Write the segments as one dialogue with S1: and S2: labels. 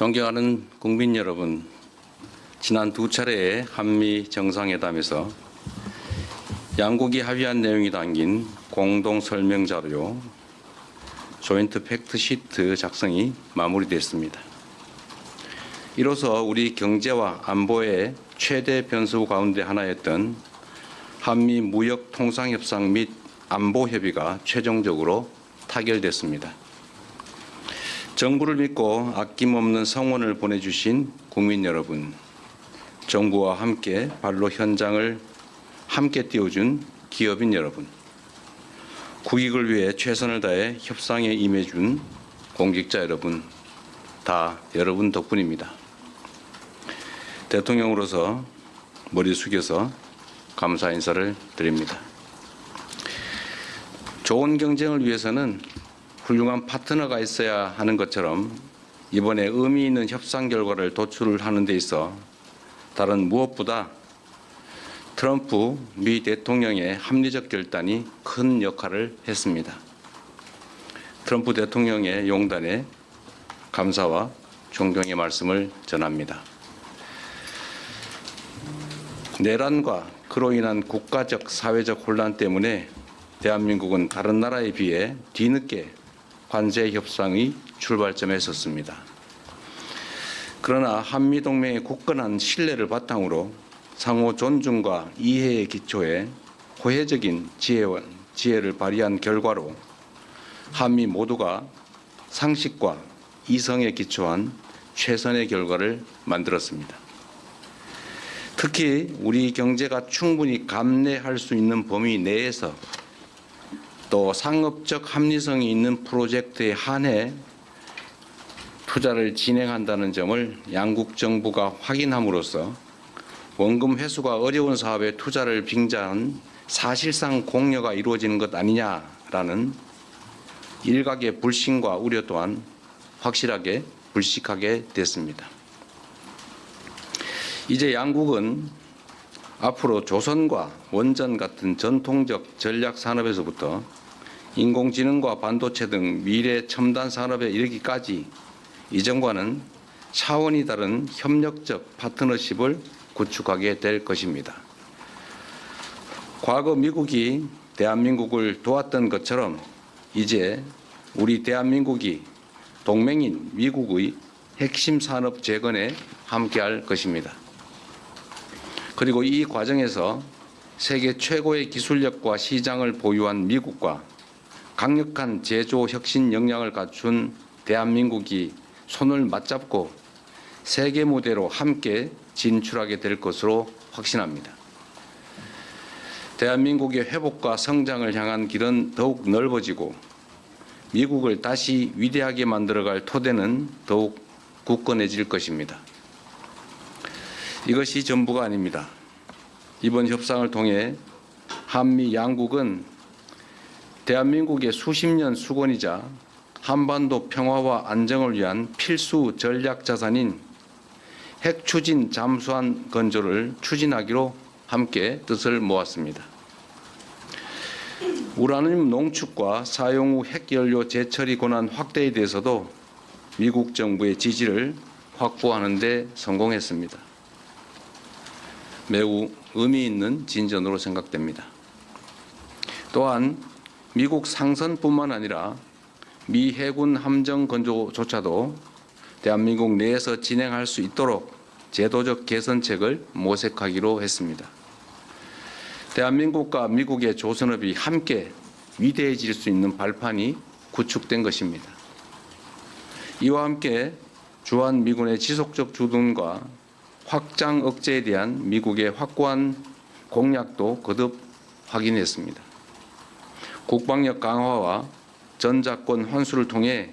S1: 존경하는 국민 여러분, 지난 두 차례의 한미 정상회담에서 양국이 합의한 내용이 담긴 공동 설명 자료 조인트 팩트 시트 작성이 마무리됐습니다. 이로써 우리 경제와 안보의 최대 변수 가운데 하나였던 한미 무역 통상 협상 및 안보 협의가 최종적으로 타결됐습니다. 정부를 믿고 아낌없는 성원을 보내주신 국민 여러분, 정부와 함께 발로 현장을 함께 띄워준 기업인 여러분, 국익을 위해 최선을 다해 협상에 임해준 공직자 여러분, 다 여러분 덕분입니다. 대통령으로서 머리 숙여서 감사 인사를 드립니다. 좋은 경쟁을 위해서는 훌륭한 파트너가 있어야 하는 것처럼 이번에 의미 있는 협상 결과를 도출하는 데 있어 다른 무엇보다 트럼프 미 대통령의 합리적 결단이 큰 역할을 했습니다. 트럼프 대통령의 용단에 감사와 존경의 말씀을 전합니다. 내란과 그로 인한 국가적 사회적 혼란 때문에 대한민국은 다른 나라에 비해 뒤늦게 관세 협상의 출발점에 섰습니다. 그러나 한미동맹의 굳건한 신뢰를 바탕으로 상호 존중과 이해의 기초에 호혜적인 지혜를 발휘한 결과로 한미 모두가 상식과 이성에 기초한 최선의 결과를 만들었습니다. 특히 우리 경제가 충분히 감내할 수 있는 범위 내에서 또 상업적 합리성이 있는 프로젝트에 한해 투자를 진행한다는 점을 양국 정부가 확인함으로써 원금 회수가 어려운 사업에 투자를 빙자한 사실상 공여가 이루어지는 것 아니냐라는 일각의 불신과 우려 또한 확실하게 불식하게 됐습니다. 이제 양국은 앞으로 조선과 원전 같은 전통적 전략 산업에서부터 인공지능과 반도체 등 미래 첨단 산업에 이르기까지 이전과는 차원이 다른 협력적 파트너십을 구축하게 될 것입니다. 과거 미국이 대한민국을 도왔던 것처럼 이제 우리 대한민국이 동맹인 미국의 핵심 산업 재건에 함께할 것입니다. 그리고 이 과정에서 세계 최고의 기술력과 시장을 보유한 미국과 강력한 제조 혁신 역량을 갖춘 대한민국이 손을 맞잡고 세계 무대로 함께 진출하게 될 것으로 확신합니다. 대한민국의 회복과 성장을 향한 길은 더욱 넓어지고 미국을 다시 위대하게 만들어갈 토대는 더욱 굳건해질 것입니다. 이것이 전부가 아닙니다. 이번 협상을 통해 한미 양국은 대한민국의 수십 년 수건이자 한반도 평화와 안정을 위한 필수 전략 자산인 핵 추진 잠수함 건조를 추진하기로 함께 뜻을 모았습니다. 우라늄 농축과 사용 후 핵연료 재처리 권한 확대에 대해서도 미국 정부의 지지를 확보하는 데 성공했습니다. 매우 의미 있는 진전으로 생각됩니다. 또한 미국 상선뿐만 아니라 미 해군 함정 건조조차도 대한민국 내에서 진행할 수 있도록 제도적 개선책을 모색하기로 했습니다. 대한민국과 미국의 조선업이 함께 위대해질 수 있는 발판이 구축된 것입니다. 이와 함께 주한미군의 지속적 주둔과 확장 억제에 대한 미국의 확고한 공약도 거듭 확인했습니다. 국방력 강화와 전작권 환수를 통해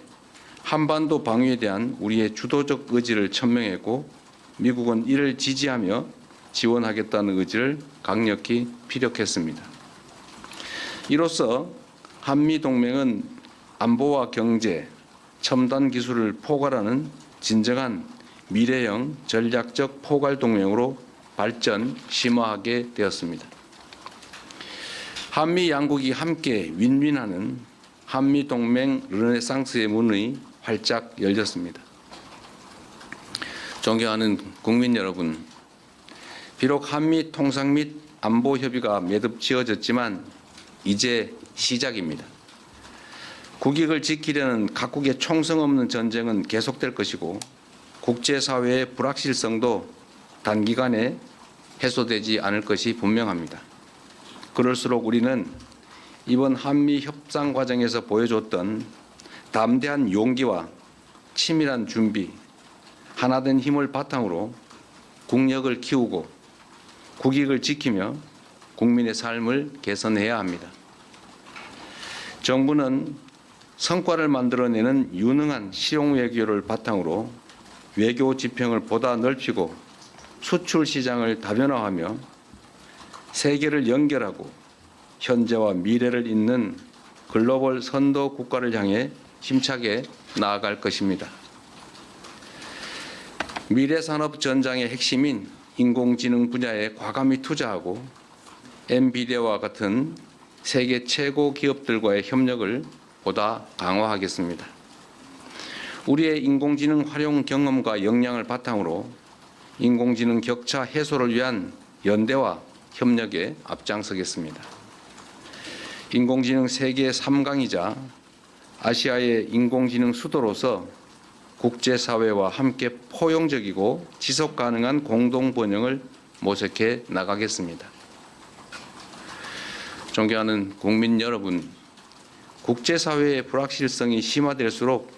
S1: 한반도 방위에 대한 우리의 주도적 의지를 천명했고 미국은 이를 지지하며 지원하겠다는 의지를 강력히 피력했습니다. 이로써 한미동맹은 안보와 경제, 첨단 기술을 포괄하는 진정한 미래형 전략적 포괄동맹으로 발전, 심화하게 되었습니다. 한미 양국이 함께 윈윈하는 한미동맹 르네상스의 문이 활짝 열렸습니다. 존경하는 국민 여러분, 비록 한미 통상 및 안보 협의가 매듭 지어졌지만 이제 시작입니다. 국익을 지키려는 각국의 총성 없는 전쟁은 계속될 것이고 국제사회의 불확실성도 단기간에 해소되지 않을 것이 분명합니다. 그럴수록 우리는 이번 한미 협상 과정에서 보여줬던 담대한 용기와 치밀한 준비, 하나된 힘을 바탕으로 국력을 키우고 국익을 지키며 국민의 삶을 개선해야 합니다. 정부는 성과를 만들어내는 유능한 실용 외교를 바탕으로 외교 지평을 보다 넓히고 수출 시장을 다변화하며 세계를 연결하고 현재와 미래를 잇는 글로벌 선도 국가를 향해 힘차게 나아갈 것입니다. 미래산업 전장의 핵심인 인공지능 분야에 과감히 투자하고 엔비디아와 같은 세계 최고 기업들과의 협력을 보다 강화하겠습니다. 우리의 인공지능 활용 경험과 역량을 바탕으로 인공지능 격차 해소를 위한 연대와 협력에 앞장서겠습니다. 인공지능 세계 3강이자 아시아의 인공지능 수도로서 국제사회와 함께 포용적이고 지속 가능한 공동 번영을 모색해 나가겠습니다. 존경하는 국민 여러분, 국제사회의 불확실성이 심화될수록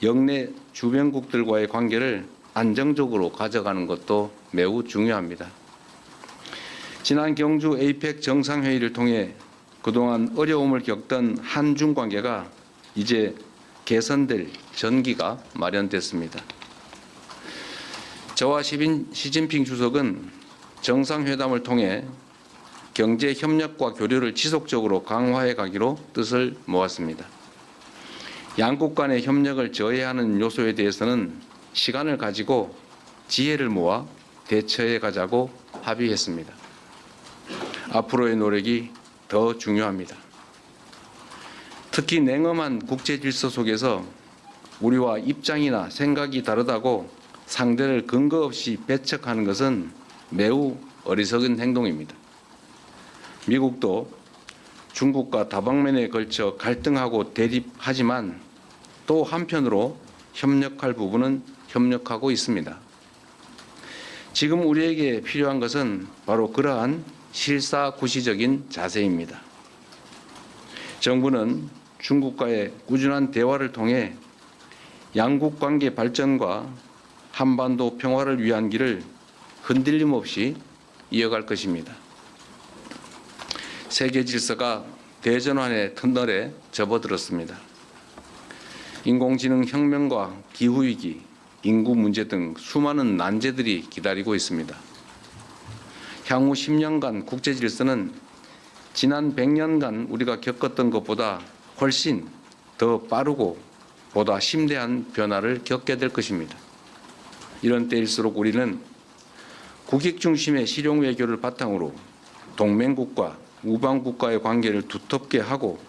S1: 영내 주변국들과의 관계를 안정적으로 가져가는 것도 매우 중요합니다. 지난 경주 에이펙 정상회의를 통해 그동안 어려움을 겪던 한중 관계가 이제 개선될 전기가 마련됐습니다. 저와 시진핑 주석은 정상회담을 통해 경제 협력과 교류를 지속적으로 강화해 가기로 뜻을 모았습니다. 양국 간의 협력을 저해하는 요소에 대해서는 시간을 가지고 지혜를 모아 대처해 가자고 합의했습니다. 앞으로의 노력이 더 중요합니다. 특히 냉엄한 국제 질서 속에서 우리와 입장이나 생각이 다르다고 상대를 근거 없이 배척하는 것은 매우 어리석은 행동입니다. 미국도 중국과 다방면에 걸쳐 갈등하고 대립하지만 또 한편으로 협력할 부분은 협력하고 있습니다. 지금 우리에게 필요한 것은 바로 그러한 실사구시적인 자세입니다. 정부는 중국과의 꾸준한 대화를 통해 양국 관계 발전과 한반도 평화를 위한 길을 흔들림 없이 이어갈 것입니다. 세계 질서가 대전환의 터널에 접어들었습니다. 인공지능 혁명과 기후위기, 인구 문제 등 수많은 난제들이 기다리고 있습니다. 향후 10년간 국제 질서는 지난 100년간 우리가 겪었던 것보다 훨씬 더 빠르고 보다 심대한 변화를 겪게 될 것입니다. 이런 때일수록 우리는 국익 중심의 실용 외교를 바탕으로 동맹국과 우방국과의 관계를 두텁게 하고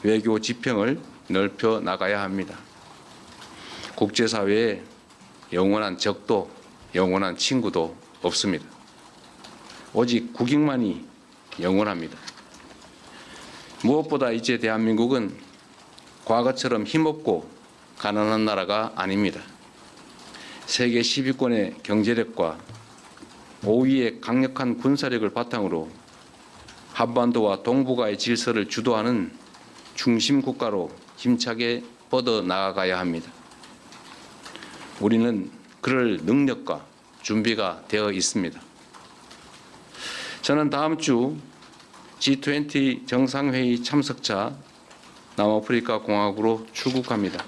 S1: 외교 지평을 넓혀 나가야 합니다. 국제사회에 영원한 적도 영원한 친구도 없습니다. 오직 국익만이 영원합니다. 무엇보다 이제 대한민국은 과거처럼 힘없고 가난한 나라가 아닙니다. 세계 10위권의 경제력과 5위의 강력한 군사력을 바탕으로 한반도와 동북아의 질서를 주도하는 중심 국가로 힘차게 뻗어 나아가야 합니다. 우리는 그럴 능력과 준비가 되어 있습니다. 저는 다음 주 G20 정상회의 참석차 남아프리카 공화국으로 출국합니다.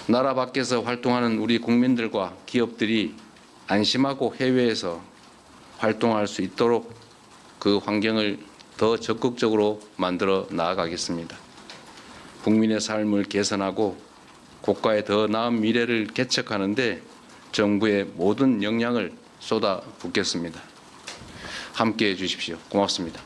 S1: 나라 밖에서 활동하는 우리 국민들과 기업들이 안심하고 해외에서 활동할 수 있도록 그 환경을 더 적극적으로 만들어 나아가겠습니다. 국민의 삶을 개선하고 국가의 더 나은 미래를 개척하는 데 정부의 모든 역량을 쏟아붓겠습니다. 함께해 주십시오. 고맙습니다.